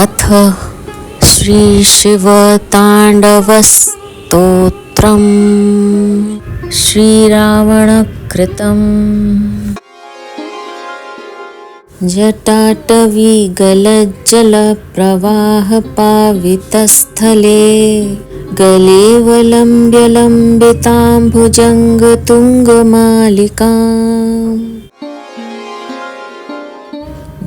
अथ श्रीशिवताण्डवस्तोत्रम् श्रीरावणकृतम्। जटाटवीगलज्जलप्रवाहपावितस्थले गलेवलम्ब्य लम्बिताम्भुजङ्गतुङ्गमालिकाम्।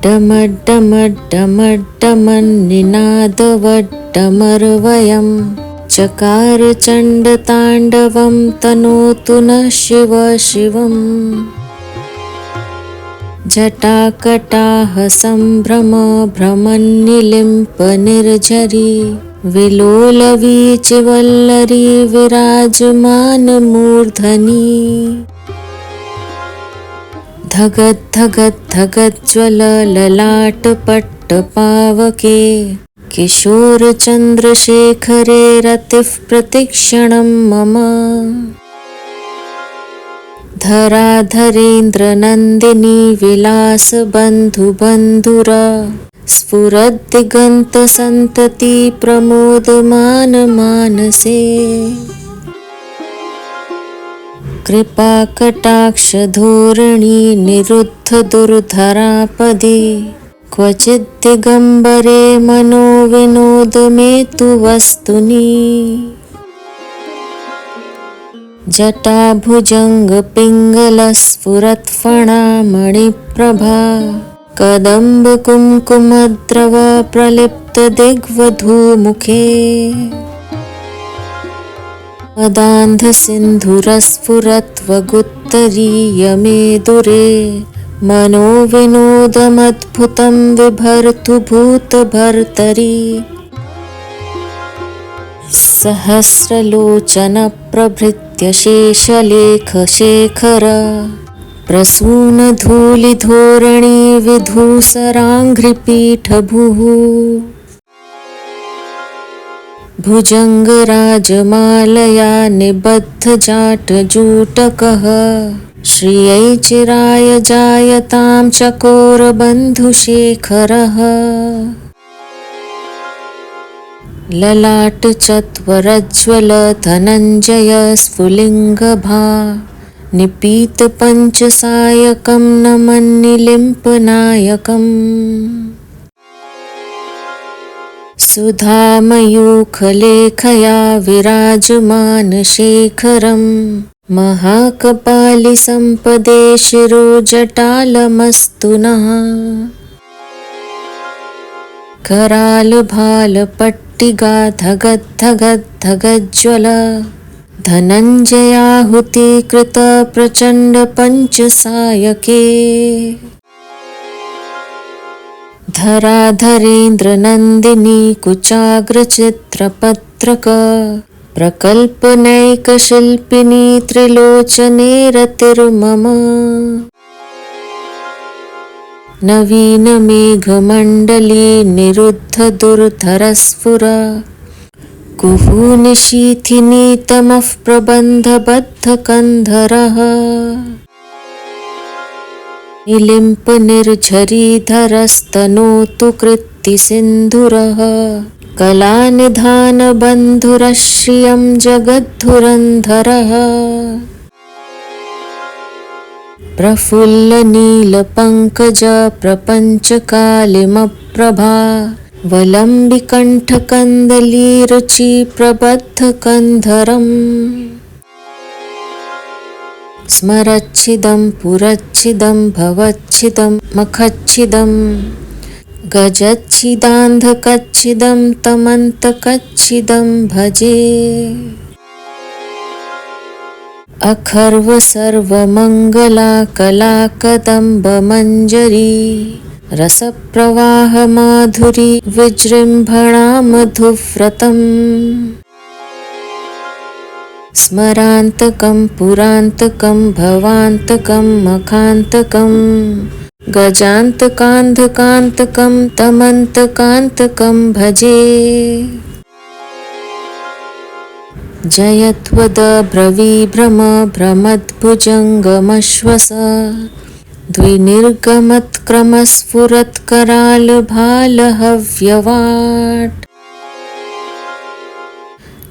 डमड्डमड्डमड्डमन्निनादवड्डमर्वयम् चकार चण्डताण्डवं तनोतु नः शिव शिवम्। जटाकटाह सम्भ्रम भ्रमन्निलिम्प निर्झरी विलोलवीचिवल्लरी विराजमानमूर्धनि। धगद् धगद् धगज्ज्वल ललाटपट्टपावके किशोरचन्द्रशेखरे रतिः प्रतिक्षणं मम। धराधरेन्द्रनन्दिनी विलासबन्धुबन्धुरा स्फुरद्दिगन्तसन्तती प्रमोदमानमानसे। कृपाकटाक्षधोरणी निरुद्धदुर्धरापदे क्वचिद्दिगम्बरे मनोविनोदमेतु वस्तुनि। जटाभुजङ्गपिङ्गलस्फुरत्फणामणिप्रभा कदम्बकुङ्कुमद्रव प्रलिप्तदिग्वधूमुखे। मदान्धसिन्धुरस्फुरत्वगुत्तरीयमेदुरे मनोविनोदमद्भुतं बिभर्तु भूतभर्तरि। सहस्रलोचनप्रभृत्य शेषलेखशेखर प्रसूनधूलिधोरणी विधूसराङ्घ्रिपीठभुः। भुजङ्गराजमालया निबद्धजाटजूटकः श्रियै चिराय जायतां चकोरबन्धुशेखरः। ललाटचत्वरज्ज्वल धनञ्जय स्फुलिङ्गभा निपीतपञ्चसायकं नमन्निलिम्पनायकम्। सुधामयूखलेखया विराजमानशेखरं महाकपालिसम्पदे शिरोजटालमस्तु नः। करालभालपट्टिगा धगद् धगद् धगज्ज्वल धनञ्जयाहुतीकृत प्रचण्डपञ्चसायके। धराधरेन्द्रनन्दिनी कुचाग्रचित्रपत्रक प्रकल्पनैकशिल्पिनी त्रिलोचने रतिर्मम। नवीनमेघमण्डली निरुद्धदुर्धरस्फुर कुहूनिशीथिनी तमः प्रबन्धबद्धकन्धरः। निलिम्पनिर्झरीधरस्तनोतु कृत्तिसिन्धुरः कलानिधानबन्धुरः श्रियं जगद्धुरन्धरः। प्रफुल्लनीलपङ्कज प्रपञ्चकालिमप्रभा वलम्बिकण्ठकन्दलीरुचि प्रबद्धकन्धरम्। स्मरच्छिदं पुरच्छिदं भवच्छिदं मखच्छिदं गजच्छिदान्धकच्छिदं तमन्तकच्छिदं भजे। अखर्व सर्वमङ्गला कलाकदम्बमञ्जरी रसप्रवाहमाधुरी विजृम्भणा मधुव्रतम्। स्मरान्तकं पुरान्तकं भवान्तकं मखान्तकं गजान्तकान्धकान्तकं तमन्तकान्तकं भजे। जयत्वद ब्रवीभ्रम भ्रमद्भुजङ्गमश्वस द्विनिर्गमत्क्रमस्फुरत्करालभालहव्यवाट्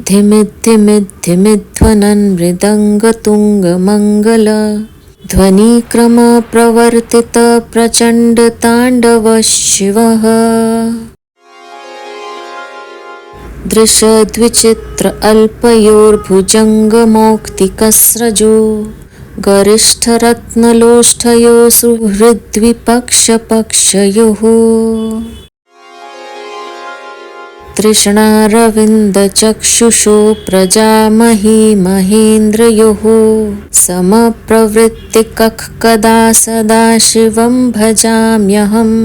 धिमिद्धिमिद्धिमिध्वनन् मृदङ्गतुङ्गमङ्गल ध्वनिक्रमप्रवर्तित प्रचण्डताण्डवः शिवः दृशद्विचित्र अल्पयोर्भुजङ्गमौक्तिकस्रजो गरिष्ठरत्नलोष्ठयो सुहृद्विपक्षपक्षयोः तृष्णारविन्दचक्षुषो प्रजामही महेन्द्रयोः समप्रवृत्तिकः कदा सदा शिवं भजाम्यहम्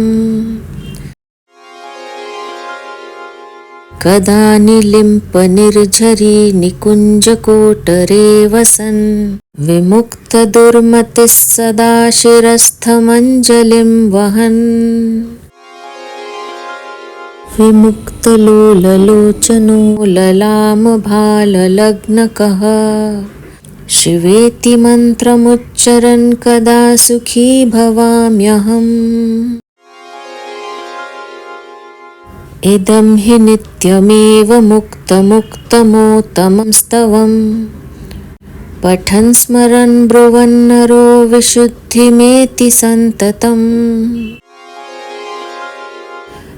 कदा निलिम्पनिर्झरी निकुञ्जकोटरे वसन् विमुक्तदुर्मतिः सदा शिरस्थमञ्जलिं वहन् विमुक्तलोललोचनो ललामभाललग्नकः शिवेति मन्त्रमुच्चरन् कदा सुखी भवाम्यहम् इदं हि नित्यमेव मुक्तमुक्तमोत्तमं स्तवम् पठन् स्मरन् ब्रुवन्नरो विशुद्धिमेति सन्ततम्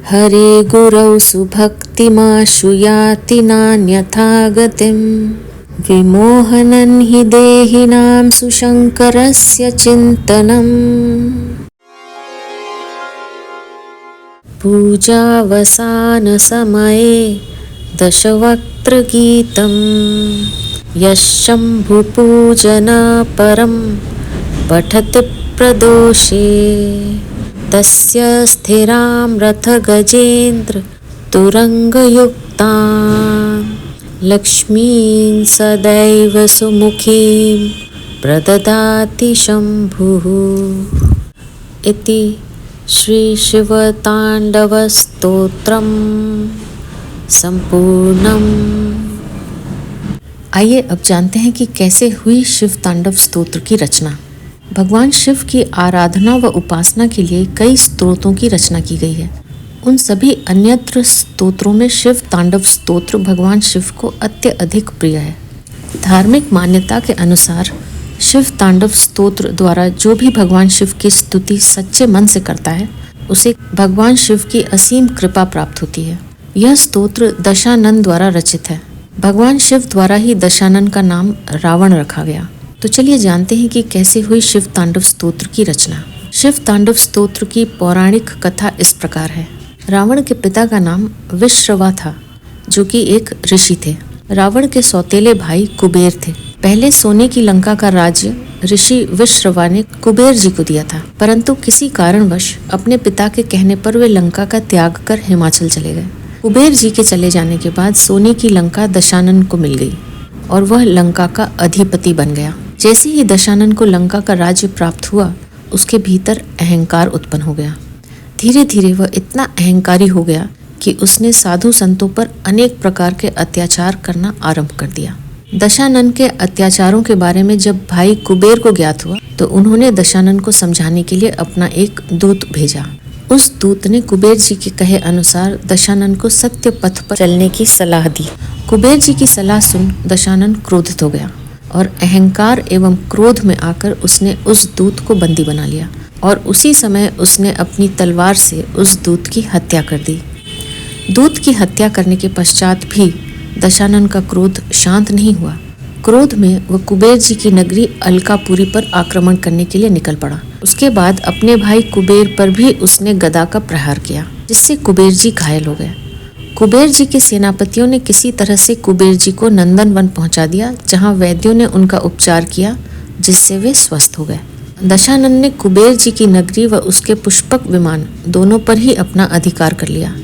हरे गुरौ सुभक्तिमाशु याति नान्यथा गतिं विमोहनन् हि देहिनां सुशङ्करस्य चिन्तनम् पूजावसानसमये दशवक्त्रगीतं यः शम्भुपूजनपरं पठति प्रदोषे तस्य स्थिरां रथगजेन्द्र तुरङ्गयुक्तां लक्ष्मीं सदैव सुमुखीं प्रददाति शम्भुः इति श्रीशिवताण्डवस्तोत्रम् संपूर्णम्। आइए अब जानते हैं कि कैसे हुई शिव तांडव स्तोत्र की रचना। भगवान शिव की आराधना व उपासना के लिए कई स्तोत्रों की रचना की गई है। उन सभी अन्यत्र स्तोत्रों में शिव तांडव स्तोत्र भगवान शिव को अत्यधिक प्रिय है। धार्मिक मान्यता के अनुसार शिव तांडव स्तोत्र द्वारा जो भी भगवान शिव की स्तुति सच्चे मन से करता है उसे भगवान शिव की असीम कृपा प्राप्त होती है। यह स्तोत्र दशानन द्वारा रचित है। भगवान शिव द्वारा ही दशानन का नाम रावण रखा गया। तो चलिए जानते हैं कि कैसे हुई शिव तांडव स्तोत्र की रचना। शिव तांडव स्तोत्र की पौराणिक कथा इस प्रकार है। रावण के पिता का नाम विश्रवा था, जो कि एक ऋषि थे। रावण के सौतेले भाई कुबेर थे। पहले सोने की लंका का राज्य ऋषि विश्रवा ने कुबेर जी को दिया था, परंतु किसी कारणवश अपने पिता के कहने पर वे लंका का त्याग कर हिमाचल चले गए। कुबेर जी के चले जाने के बाद सोने की लंका दशानन को मिल गई और वह लंका का अधिपति बन गया। जैसे ही दशानन को लंका का राज्य प्राप्त हुआ, उसके भीतर अहंकार उत्पन्न हो गया। धीरे धीरे वह इतना अहंकारी हो गया कि उसने साधु संतों पर अनेक प्रकार के अत्याचार करना आरंभ कर दिया। दशानन के अत्याचारों के बारे में जब भाई कुबेर को ज्ञात हुआ तो उन्होंने दशानन को समझाने के लिए अपना एक दूत भेजा। उस दूत ने कुबेर जी के कहे अनुसार दशानन को सत्य पथ पर चलने की सलाह दी। कुबेर जी की सलाह सुन दशानन क्रोधित हो गया और अहंकार एवं क्रोध में आकर उसने उस दूत को बंदी बना लिया और उसी समय उसने अपनी तलवार से उस दूत की हत्या कर दी। दूत की हत्या करने के पश्चात भी दशानन का क्रोध शांत नहीं हुआ। क्रोध में वह कुबेर जी की नगरी अलकापुरी पर आक्रमण करने के लिए निकल पड़ा। उसके बाद अपने भाई कुबेर पर भी उसने गदा का प्रहार किया, जिससे कुबेर जी घायल हो गए। कुबेर जी के सेनापतियों ने किसी तरह से कुबेर जी को नंदन वन पहुंचा दिया, जहां वैद्यों ने उनका उपचार किया, जिससे वे स्वस्थ हो गए। दशानन ने कुबेर जी की नगरी व उसके पुष्पक विमान दोनों पर ही अपना अधिकार कर लिया।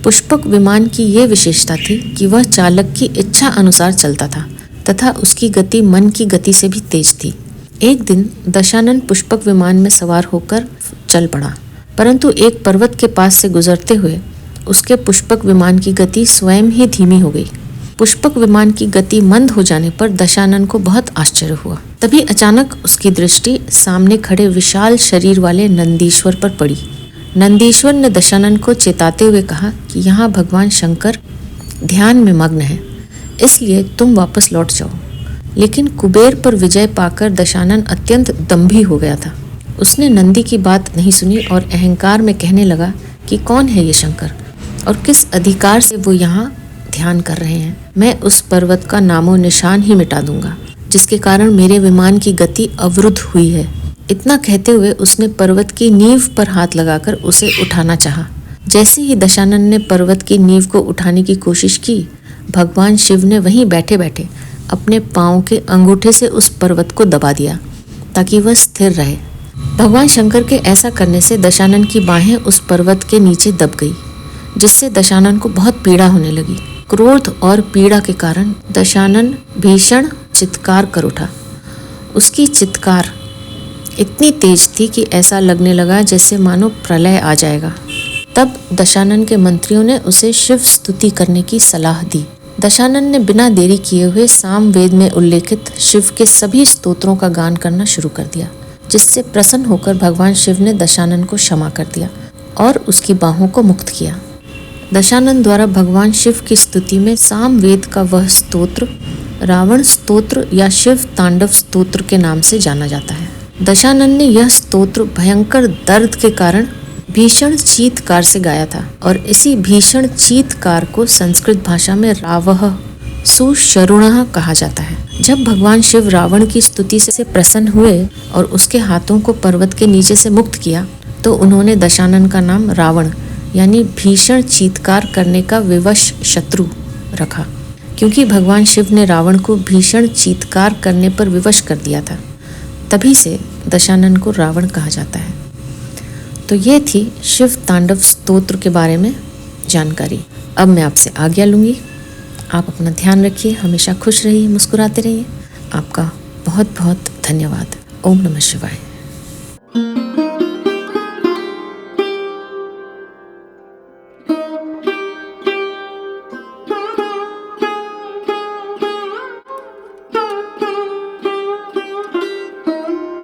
पुष्पक विमान की ये विशेषता थी कि वह चालक की इच्छा अनुसार चलता था तथा उसकी गति मन की गति से भी तेज थी। एक दिन दशानन पुष्पक विमान में सवार होकर चल पड़ा, परंतु एक पर्वत के पास से गुजरते हुए उसके पुष्पक विमान की गति स्वयं ही धीमी हो गई। पुष्पक विमान की गति मंद हो जाने पर दशानन को बहुत आश्चर्य हुआ। तभी अचानक उसकी दृष्टि सामने खड़े विशाल शरीर वाले नंदीश्वर पर पड़ी। नंदीश्वर ने दशानन को चेताते हुए कहा कि यहाँ भगवान शंकर ध्यान में मग्न है, इसलिए तुम वापस लौट जाओ। लेकिन कुबेर पर विजय पाकर दशानन अत्यंत दंभी हो गया था। उसने नंदी की बात नहीं सुनी और अहंकार में कहने लगा कि कौन है ये शंकर और किस अधिकार से वो यहाँ ध्यान कर रहे हैं। मैं उस पर्वत का नामो निशान ही मिटा दूंगा जिसके कारण मेरे विमान की गति अवरुद्ध हुई है। इतना कहते हुए उसने पर्वत की नींव पर हाथ लगाकर उसे उठाना चाहा। जैसे ही दशानन ने पर्वत की नींव को उठाने की कोशिश की, भगवान शिव ने वहीं बैठे बैठे अपने पाँव के अंगूठे से उस पर्वत को दबा दिया ताकि वह स्थिर रहे। भगवान शंकर के ऐसा करने से दशानन की बाहें उस पर्वत के नीचे दब गई, जिससे दशानन को बहुत पीड़ा होने लगी। क्रोध और पीड़ा के कारण दशानन भीषण चित्कार कर उठा। उसकी चित्कार इतनी तेज थी कि ऐसा लगने लगा जैसे मानो प्रलय आ जाएगा। तब दशानन के मंत्रियों ने उसे शिव स्तुति करने की सलाह दी। दशानन ने बिना देरी किए हुए साम वेद में उल्लेखित शिव के सभी स्तोत्रों का गान करना शुरू कर दिया, जिससे प्रसन्न होकर भगवान शिव ने दशानन को क्षमा कर दिया और उसकी बाहों को मुक्त किया। दशानन द्वारा भगवान शिव की स्तुति में साम वेद का वह स्तोत्र रावण स्तोत्र या शिव तांडव स्तोत्र के नाम से जाना जाता है। दशानन ने यह स्तोत्र भयंकर दर्द के कारण भीषण चीत्कार से गाया था और इसी भीषण चीत्कार को संस्कृत भाषा में रावः सुशरुणः कहा जाता है। जब भगवान शिव रावण की स्तुति से प्रसन्न हुए और उसके हाथों को पर्वत के नीचे से मुक्त किया, तो उन्होंने दशानन का नाम रावण यानी भीषण चीत्कार करने का विवश शत्रु रखा, क्योंकि भगवान शिव ने रावण को भीषण चीत्कार करने पर विवश कर दिया था। तभी से दशानन को रावण कहा जाता है। तो ये थी शिव तांडव स्तोत्र के बारे में जानकारी। अब मैं आपसे आज्ञा लूँगी। आप अपना ध्यान रखिए, हमेशा खुश रहिए, मुस्कुराते रहिए। आपका बहुत बहुत धन्यवाद। ओम नमः शिवाय।